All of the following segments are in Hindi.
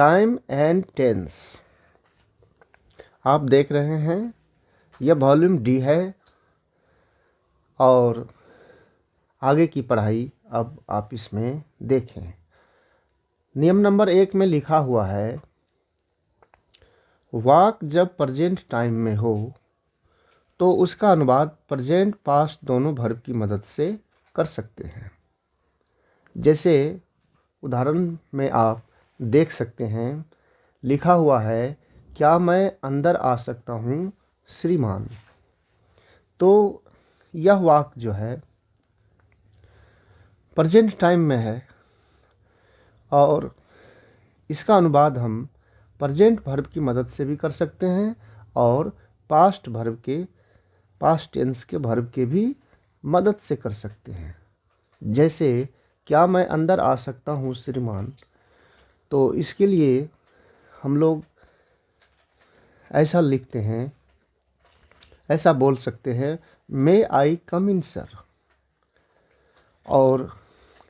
Time and tense. आप देख रहे हैं यह वॉल्यूम डी है और आगे की पढ़ाई अब आप इसमें देखें। नियम नंबर 1 में लिखा हुआ है, वाक जब प्रेजेंट टाइम में हो तो उसका अनुवाद प्रेजेंट पास्ट दोनों वर्ब की मदद से कर सकते हैं। जैसे उदाहरण में आप देख सकते हैं, लिखा हुआ है, क्या मैं अंदर आ सकता हूँ श्रीमान। तो यह वाक्य जो है प्रेजेंट टाइम में है और इसका अनुवाद हम प्रेजेंट वर्ब की मदद से भी कर सकते हैं और पास्ट टेंस के वर्ब के भी मदद से कर सकते हैं। जैसे क्या मैं अंदर आ सकता हूँ श्रीमान, तो इसके लिए हम लोग ऐसा लिखते हैं, ऐसा बोल सकते हैं, मे आई कम इन सर। और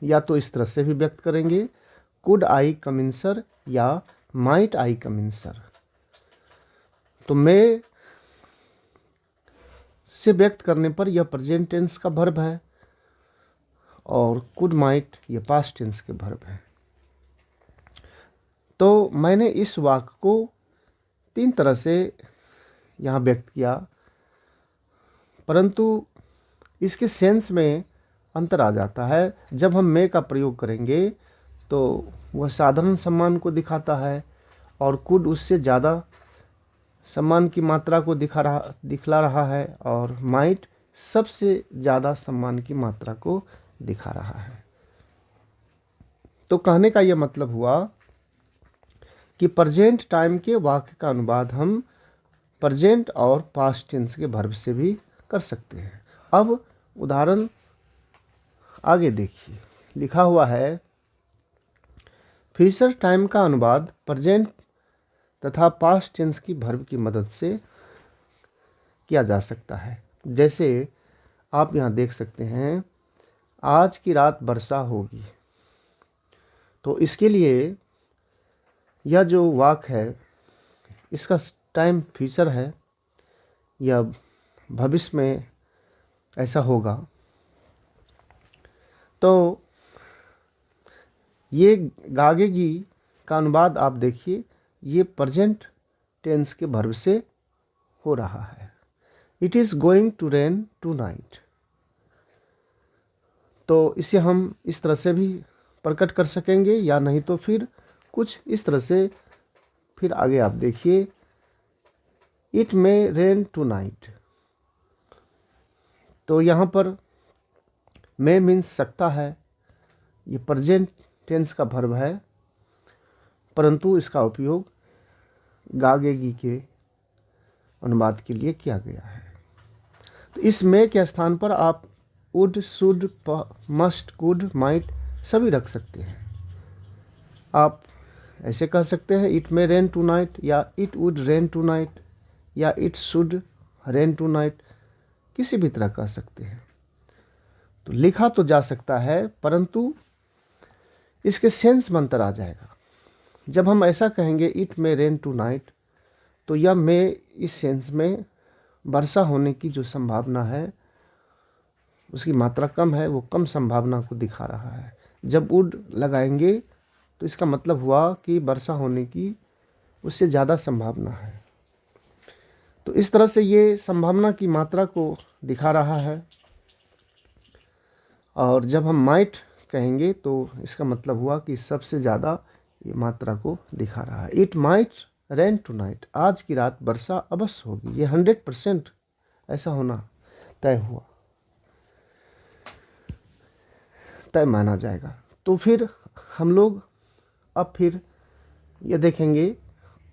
या तो इस तरह से भी व्यक्त करेंगे, could I come in sir या might I come in sir. तो मे से व्यक्त करने पर यह प्रेजेंट टेंस का वर्ब है और कुड माइट ये पास्ट टेंस के वर्ब है। तो मैंने इस वाक्य को 3 तरह से यहाँ व्यक्त किया, परंतु इसके सेंस में अंतर आ जाता है। जब हम मे का प्रयोग करेंगे तो वह साधारण सम्मान को दिखाता है और कुड उससे ज़्यादा सम्मान की मात्रा को दिखला रहा है और माइट सबसे ज़्यादा सम्मान की मात्रा को दिखा रहा है। तो कहने का यह मतलब हुआ कि प्रेजेंट टाइम के वाक्य का अनुवाद हम प्रेजेंट और पास्ट टेंस के वर्ब से भी कर सकते हैं। अब उदाहरण आगे देखिए, लिखा हुआ है, फ्यूचर टाइम का अनुवाद प्रेजेंट तथा पास्ट टेंस की वर्ब की मदद से किया जा सकता है। जैसे आप यहाँ देख सकते हैं, आज की रात वर्षा होगी। तो इसके लिए यह जो वाक्य है इसका टाइम फ्यूचर है या भविष्य में ऐसा होगा। तो ये गागेगी का अनुवाद आप देखिए, ये प्रेजेंट टेंस के वर्ब से हो रहा है। It is going to rain tonight. तो इसे हम इस तरह से भी प्रकट कर सकेंगे या नहीं तो फिर कुछ इस तरह से। फिर आगे आप देखिए, it may rain tonight. तो यहाँ पर मे मीन्स सकता है, ये प्रेजेंट टेंस का वर्ब है, परंतु इसका उपयोग गागेगी के अनुवाद के लिए किया गया है। तो इस मे के स्थान पर आप would, should, must, could, might सभी रख सकते हैं। आप ऐसे कह सकते हैं, it may rain tonight या it would rain tonight या it should rain tonight, किसी भी तरह कह सकते हैं। तो लिखा तो जा सकता है, परंतु इसके सेंस में अंतर आ जाएगा। जब हम ऐसा कहेंगे, it may rain tonight, तो यह मे इस सेंस में वर्षा होने की जो संभावना है उसकी मात्रा कम है, वो कम संभावना को दिखा रहा है। जब वुड लगाएंगे तो इसका मतलब हुआ कि वर्षा होने की उससे ज़्यादा संभावना है। तो इस तरह से ये संभावना की मात्रा को दिखा रहा है। और जब हम माइट कहेंगे तो इसका मतलब हुआ कि सबसे ज़्यादा ये मात्रा को दिखा रहा है। It might rain tonight, आज की रात वर्षा अवश्य होगी। ये 100% ऐसा होना तय हुआ, तय माना जाएगा। तो फिर हम लोग अब फिर ये देखेंगे,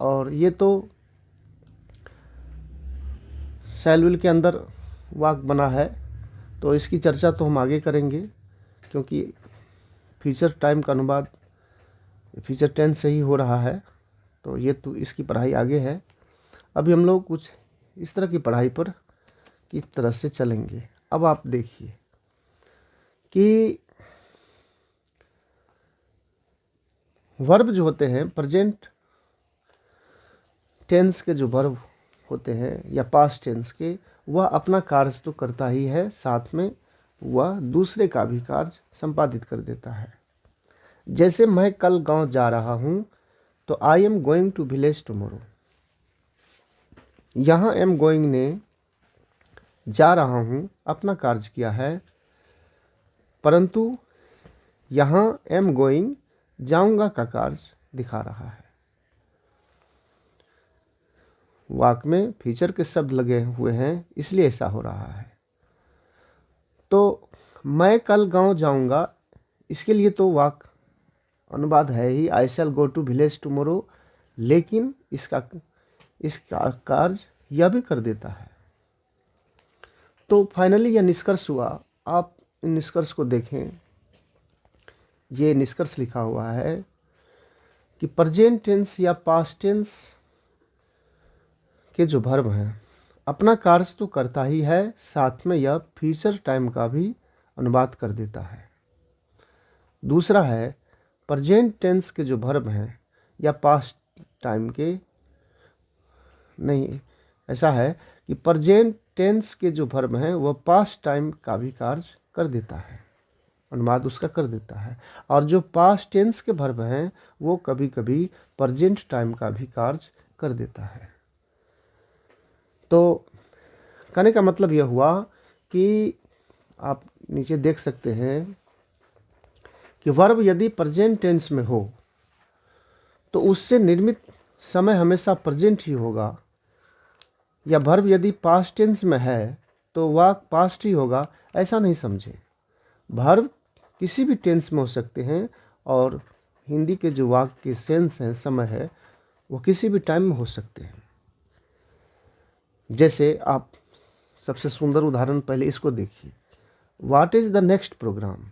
और ये तो शैल विल के अंदर वाक्य बना है, तो इसकी चर्चा तो हम आगे करेंगे, क्योंकि फ्यूचर टाइम का अनुवाद फ्यूचर टेंस से ही हो रहा है। तो ये तो इसकी पढ़ाई आगे है। अभी हम लोग कुछ इस तरह की पढ़ाई पर किस तरह से चलेंगे। अब आप देखिए कि वर्ब जो होते हैं, प्रेजेंट टेंस के जो वर्ब होते हैं या पास्ट टेंस के, वह अपना कार्य तो करता ही है, साथ में वह दूसरे का भी कार्य संपादित कर देता है। जैसे मैं कल गांव जा रहा हूं, तो I am going to village tomorrow. यहाँ एम गोइंग ने जा रहा हूं अपना कार्य किया है, परंतु यहाँ एम गोइंग जाऊंगा का कार्य दिखा रहा है। वाक्य में फीचर के शब्द लगे हुए हैं, इसलिए ऐसा हो रहा है। तो मैं कल गांव जाऊंगा, इसके लिए तो वाक्य अनुवाद है ही, आई shall go to village tomorrow, लेकिन इसका कार्य यह भी कर देता है। तो फाइनली यह निष्कर्ष हुआ। आप इन निष्कर्ष को देखें, ये निष्कर्ष लिखा हुआ है कि प्रेजेंट टेंस या पास्ट टेंस के जो वर्ब हैं अपना कार्य तो करता ही है, साथ में यह फ्यूचर टाइम का भी अनुवाद कर देता है। दूसरा है, प्रेजेंट टेंस के जो वर्ब हैं या पास्ट टाइम के, नहीं, ऐसा है कि प्रेजेंट टेंस के जो वर्ब हैं वह पास्ट टाइम का भी कार्य कर देता है, अनुवाद उसका कर देता है। और जो पास्ट टेंस के वर्ब हैं वो कभी कभी प्रेजेंट टाइम का भी कार्य कर देता है। तो कहने का मतलब यह हुआ कि आप नीचे देख सकते हैं कि वर्ब यदि प्रेजेंट टेंस में हो तो उससे निर्मित समय हमेशा प्रेजेंट ही होगा, या वर्ब यदि पास्ट टेंस में है तो वाक्य पास्ट ही होगा, ऐसा नहीं समझे। वर्ब किसी भी टेंस में हो सकते हैं, और हिंदी के जो वाक्य के सेंस है, समय है, वो किसी भी टाइम में हो सकते हैं। जैसे आप सबसे सुंदर उदाहरण पहले इसको देखिए, what is the next programme.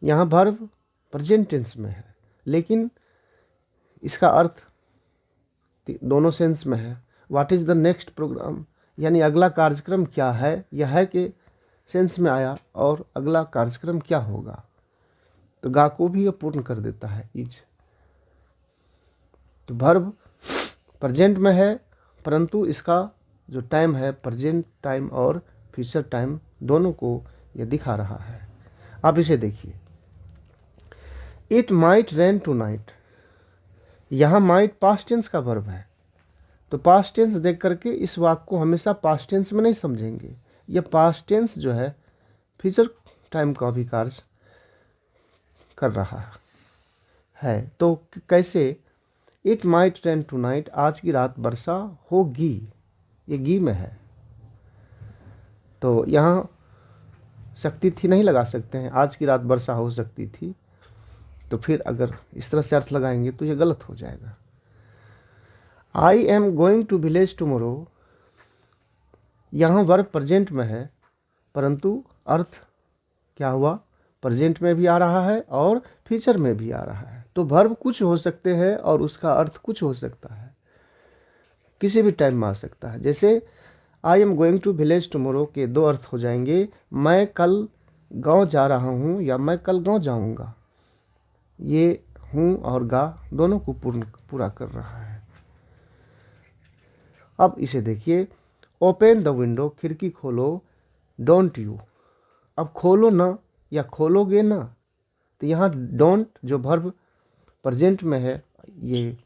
यहाँ वर्ब प्रेजेंट टेंस में है, लेकिन इसका अर्थ दोनों सेंस में है। What is the next programme यानी अगला कार्यक्रम क्या है, यह है कि सेंस में आया, और अगला कार्यक्रम क्या होगा, तो गा को भी यह पूर्ण कर देता है, इज। तो वर्ब प्रेजेंट में है, परंतु इसका जो टाइम है प्रेजेंट टाइम और फ्यूचर टाइम दोनों को यह दिखा रहा है। आप इसे देखिए, it might rain tonight. यहाँ माइट पास्ट टेंस का वर्ब है, तो पास्ट टेंस देख करके इस वाक्य को हमेशा पास्ट टेंस में नहीं समझेंगे। यह पास्ट टेंस जो है फ्यूचर टाइम का भी कार्य कर रहा है। तो कैसे, it might rain tonight, आज की रात वर्षा होगी, ये गी में है, तो यहाँ सकती थी नहीं लगा सकते हैं, आज की रात वर्षा हो सकती थी, तो फिर अगर इस तरह से अर्थ लगाएंगे तो ये गलत हो जाएगा। I am going to village tomorrow, यहाँ वर्ब प्रेजेंट में है, परंतु अर्थ क्या हुआ, प्रेजेंट में भी आ रहा है और फ्यूचर में भी आ रहा है। तो वर्ब कुछ हो सकते हैं और उसका अर्थ कुछ हो सकता है, किसी भी टाइम में आ सकता है। जैसे I am going to village tomorrow के दो अर्थ हो जाएंगे, मैं कल गांव जा रहा हूं या मैं कल गांव जाऊंगा। ये हूं और गा दोनों को पूरा कर रहा है। अब इसे देखिए, ओपन द विंडो, खिड़की खोलो, डोंट यू। अब खोलो ना या खोलोगे ना, तो यहाँ डोंट जो वर्ब प्रेजेंट में है, ये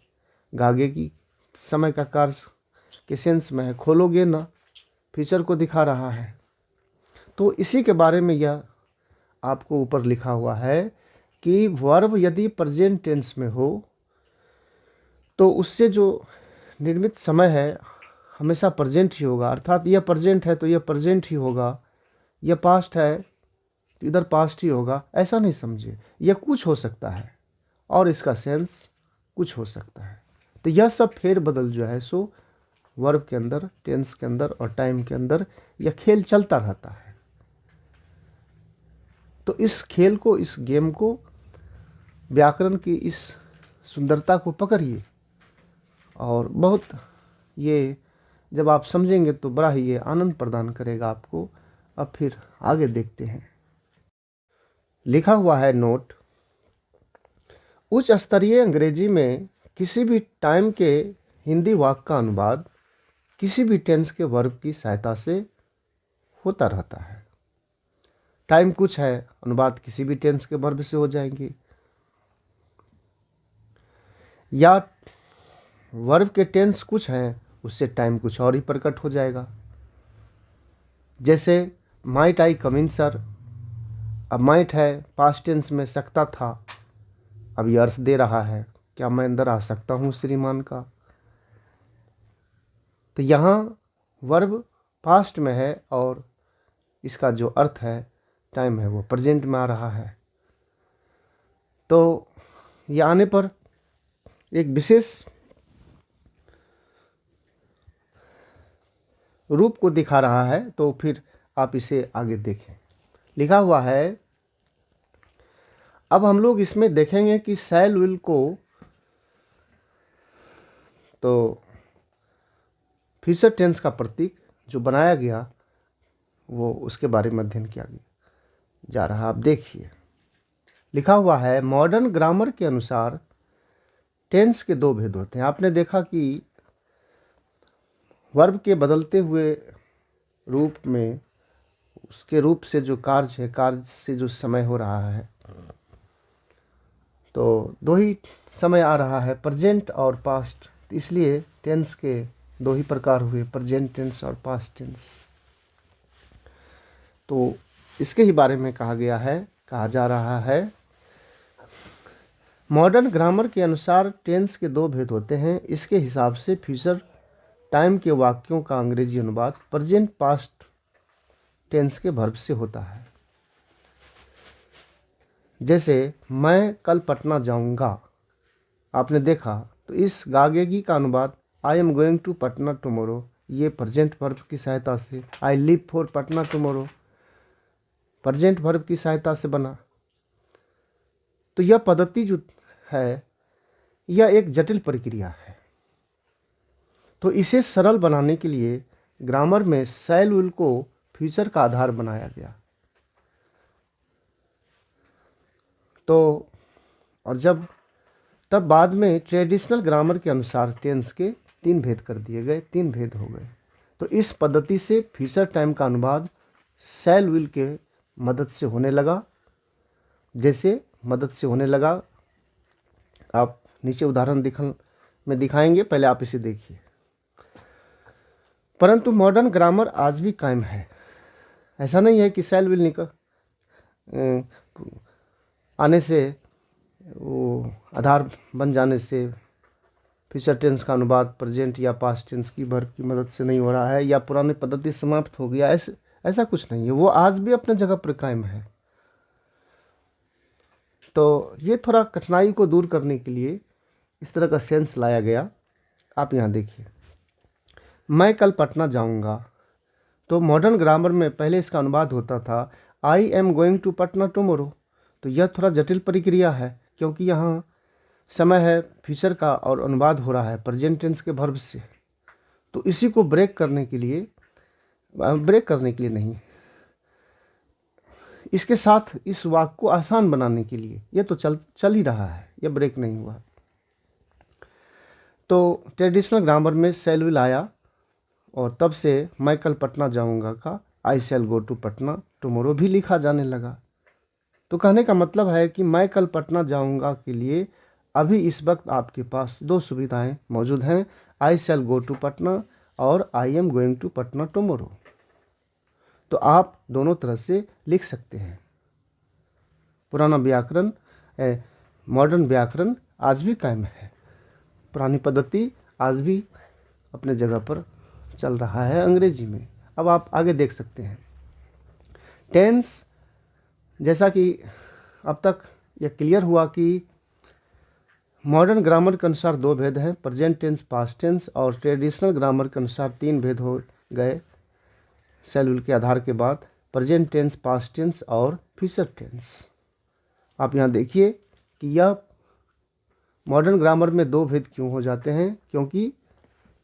गागे की समय का कार्य के सेंस में है, खोलोगे ना फ्यूचर को दिखा रहा है। तो इसी के बारे में यह आपको ऊपर लिखा हुआ है कि वर्ब यदि प्रेजेंट टेंस में हो तो उससे जो निर्मित समय है हमेशा प्रेजेंट ही होगा, अर्थात यह प्रेजेंट है तो यह प्रेजेंट ही होगा, यह पास्ट है तो इधर पास्ट ही होगा, ऐसा नहीं समझे। यह कुछ हो सकता है और इसका सेंस कुछ हो सकता है। तो यह सब फेर बदल जो है सो वर्ब के अंदर, टेंस के अंदर और टाइम के अंदर यह खेल चलता रहता है। तो इस खेल को, इस गेम को, व्याकरण की इस सुंदरता को पकड़िए, और बहुत ये जब आप समझेंगे तो बड़ा ही ये आनंद प्रदान करेगा आपको। अब फिर आगे देखते हैं। लिखा हुआ है नोट, उच्च स्तरीय अंग्रेजी में किसी भी टाइम के हिंदी वाक्य का अनुवाद किसी भी टेंस के वर्ब की सहायता से होता रहता है। टाइम कुछ है, अनुवाद किसी भी टेंस के वर्ब से हो जाएंगे, या वर्ब के टेंस कुछ हैं, उससे टाइम कुछ और ही प्रकट हो जाएगा। जैसे might I come in sir, अब माइट है पास्ट टेंस में सकता था, अब ये अर्थ दे रहा है क्या मैं अंदर आ सकता हूँ श्रीमान का। तो यहाँ वर्ब पास्ट में है और इसका जो अर्थ है टाइम है वो प्रेजेंट में आ रहा है। तो ये आने पर एक विशेष रूप को दिखा रहा है। तो फिर आप इसे आगे देखें, लिखा हुआ है। अब हम लोग इसमें देखेंगे कि शैल विल को तो फ्यूचर टेंस का प्रतीक जो बनाया गया वो उसके बारे में अध्ययन किया जा रहा है। आप देखिए, लिखा हुआ है मॉडर्न ग्रामर के अनुसार टेंस के दो भेद होते हैं। आपने देखा कि वर्ब के बदलते हुए रूप में उसके रूप से जो कार्य है, कार्य से जो समय हो रहा है, तो दो ही समय आ रहा है, प्रेजेंट और पास्ट। इसलिए टेंस के दो ही प्रकार हुए, प्रेजेंट टेंस और पास्ट टेंस। तो इसके ही बारे में कहा जा रहा है। मॉडर्न ग्रामर के अनुसार टेंस के दो भेद होते हैं। इसके हिसाब से फ्यूचर टाइम के वाक्यों का अंग्रेजी अनुवाद प्रेजेंट पास्ट टेंस के वर्ब से होता है। जैसे मैं कल पटना जाऊंगा, आपने देखा, तो इस गागेगी का अनुवाद I am going to Patna tomorrow, ये प्रेजेंट वर्ब की सहायता से, I live for Patna tomorrow present verb की सहायता से बना। तो यह पद्धति जो है यह एक जटिल प्रक्रिया है। तो इसे सरल बनाने के लिए ग्रामर में शैल विल को फ्यूचर का आधार बनाया गया। तो और तब बाद में ट्रेडिशनल ग्रामर के अनुसार टेंस के तीन भेद कर दिए गए, तीन भेद हो गए। तो इस पद्धति से फ्यूचर टाइम का अनुवाद शैल विल के मदद से होने लगा। जैसे मदद से होने लगा, आप नीचे उदाहरण में दिखाएंगे, पहले आप इसे देखिए। परंतु मॉडर्न ग्रामर आज भी कायम है। ऐसा नहीं है कि शैल विल आने से, वो आधार बन जाने से फ्यूचर टेंस का अनुवाद प्रेजेंट या पास्ट टेंस की वर्ब की मदद से नहीं हो रहा है, या पुरानी पद्धति समाप्त हो गया, ऐसा कुछ नहीं है। वो आज भी अपने जगह पर कायम है। तो ये थोड़ा कठिनाई को दूर करने के लिए इस तरह का सेंस लाया गया। आप यहाँ देखिए, मैं कल पटना जाऊँगा, तो मॉडर्न ग्रामर में पहले इसका अनुवाद होता था I am going to Patna tomorrow. तो यह थोड़ा जटिल प्रक्रिया है, क्योंकि यहाँ समय है फ्यूचर का और अनुवाद हो रहा है प्रेजेंट टेंस के वर्ब से। तो इसी को ब्रेक करने के लिए नहीं, इसके साथ इस वाक्य को आसान बनाने के लिए, यह तो चल ही रहा है, यह ब्रेक नहीं हुआ। तो ट्रेडिशनल ग्रामर में शैल विल आया और तब से मैं कल पटना जाऊंगा का आई shall go to Patna tomorrow भी लिखा जाने लगा। तो कहने का मतलब है कि मैं कल पटना जाऊंगा के लिए अभी इस वक्त आपके पास दो सुविधाएं मौजूद हैं, आई शैल गो टू पटना और I am going to Patna tomorrow. तो आप दोनों तरह से लिख सकते हैं। पुराना व्याकरण, मॉडर्न व्याकरण आज भी कायम है, पुरानी पद्धति आज भी अपने जगह पर चल रहा है अंग्रेजी में। अब आप आगे देख सकते हैं टेंस, जैसा कि अब तक यह क्लियर हुआ कि मॉडर्न ग्रामर के अनुसार दो भेद हैं, प्रेजेंट टेंस पास्ट टेंस, और ट्रेडिशनल ग्रामर के अनुसार तीन भेद हो गए शैल विल के आधार के बाद, प्रेजेंट टेंस पास्ट टेंस और फ्यूचर टेंस। आप यहाँ देखिए कि यह मॉडर्न ग्रामर में दो भेद क्यों हो जाते हैं, क्योंकि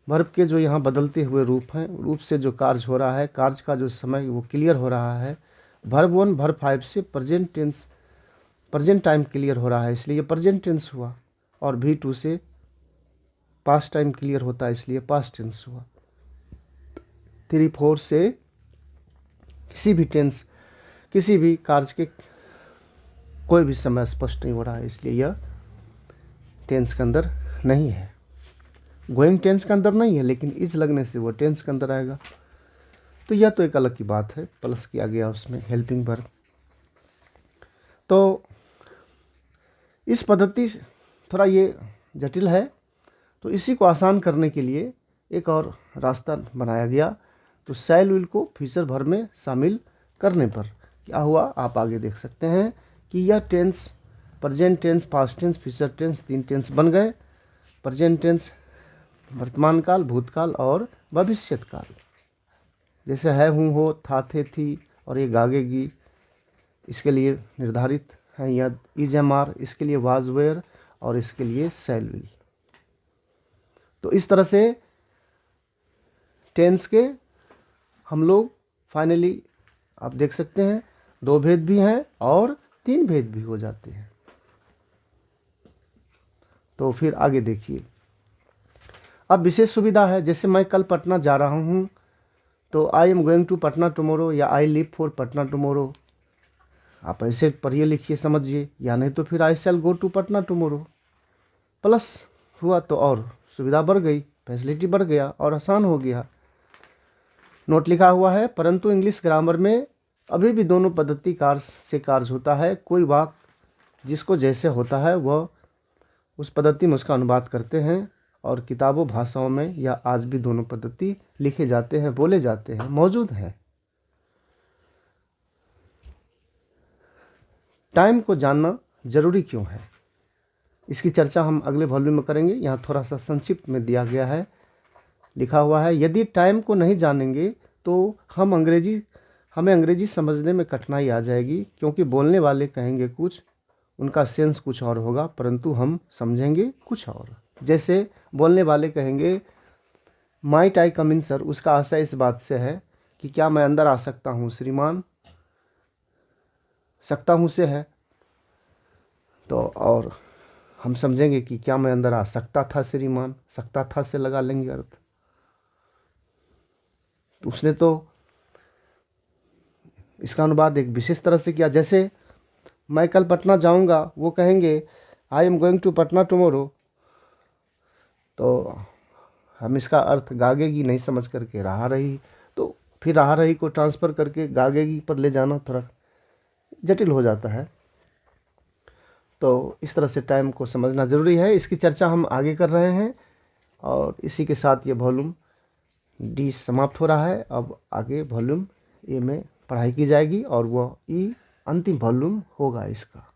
वर्ब के जो यहाँ बदलते हुए रूप हैं, रूप से जो कार्य हो रहा है, कार्य का जो समय वो क्लियर हो रहा है। वर्ब 1 वर्ब 5 से present tense present time clear हो रहा है इसलिए प्रेजेंट टेंस हुआ, और V2 से पास्ट टाइम क्लियर होता है इसलिए पास्ट टेंस हुआ। 3, 4 से किसी भी टेंस, किसी भी कार्य के कोई भी समय स्पष्ट नहीं हो रहा है इसलिए यह टेंस के अंदर नहीं है। गोइंग टेंस के अंदर नहीं है, लेकिन इज लगने से वो टेंस के अंदर आएगा। तो यह तो एक अलग की बात है, प्लस किया गया उसमें हेल्पिंग वर्ब। तो इस पद्धति थोड़ा ये जटिल है, तो इसी को आसान करने के लिए एक और रास्ता बनाया गया। तो शैल विल को फ्यूचर वर्ब में शामिल करने पर क्या हुआ आप आगे देख सकते हैं कि यह tense, present tense, past tense, future tense, 3 tense बन गए। प्रेजेंट टेंस वर्तमान काल, भूतकाल और भविष्यत काल। जैसे है, हूँ, हो, था, थे, थी, और ये गागेगी, इसके लिए निर्धारित है या इज, एम, आर, इसके लिए वाज, वेयर, और इसके लिए शैल विल। तो इस तरह से टेंस के हम लोग फाइनली आप देख सकते हैं 2 भेद भी हैं और 3 भेद भी हो जाते हैं। तो फिर आगे देखिए, अब विशेष सुविधा है। जैसे मैं कल पटना जा रहा हूँ, तो I am going to Patna tomorrow या I leave for Patna tomorrow. आप ऐसे पढ़िए, लिखिए, समझिए, या नहीं तो फिर I shall go to Patna tomorrow. Plus हुआ तो और सुविधा बढ़ गई, फैसिलिटी बढ़ गया और आसान हो गया। नोट लिखा हुआ है, परंतु इंग्लिश ग्रामर में अभी भी दोनों पद्धति कार्य से कार्य होता है। कोई वाक्य जिसको जैसे होता है वह उस पद्धति में उसका अनुवाद करते हैं, और किताबों, भाषाओं में या आज भी दोनों पद्धति लिखे जाते हैं, बोले जाते हैं, मौजूद हैं। टाइम को जानना जरूरी क्यों है, इसकी चर्चा हम अगले वॉल्यूम में करेंगे। यहाँ थोड़ा सा संक्षिप्त में दिया गया है, लिखा हुआ है, यदि टाइम को नहीं जानेंगे तो हमें अंग्रेजी समझने में कठिनाई आ जाएगी, क्योंकि बोलने वाले कहेंगे कुछ, उनका सेंस कुछ और होगा, परंतु हम समझेंगे कुछ और। जैसे बोलने वाले कहेंगे might I come in sir, उसका आशय इस बात से है कि क्या मैं अंदर आ सकता हूँ श्रीमान, सकता हूँ से है, तो और हम समझेंगे कि क्या मैं अंदर आ सकता था श्रीमान, सकता था से लगा लेंगे अर्थ। उसने तो इसका अनुवाद एक विशेष तरह से किया। जैसे मैं कल पटना जाऊंगा, वो कहेंगे I am going to Patna tomorrow, तो हम इसका अर्थ गागेगी नहीं समझ करके रहा रही, तो फिर रहा रही को ट्रांसफ़र करके गागेगी पर ले जाना थोड़ा जटिल हो जाता है। तो इस तरह से टाइम को समझना ज़रूरी है। इसकी चर्चा हम आगे कर रहे हैं, और इसी के साथ ये वॉल्यूम डी समाप्त हो रहा है। अब आगे वॉल्यूम ए में पढ़ाई की जाएगी, और वह ई अंतिम वॉल्यूम होगा इसका।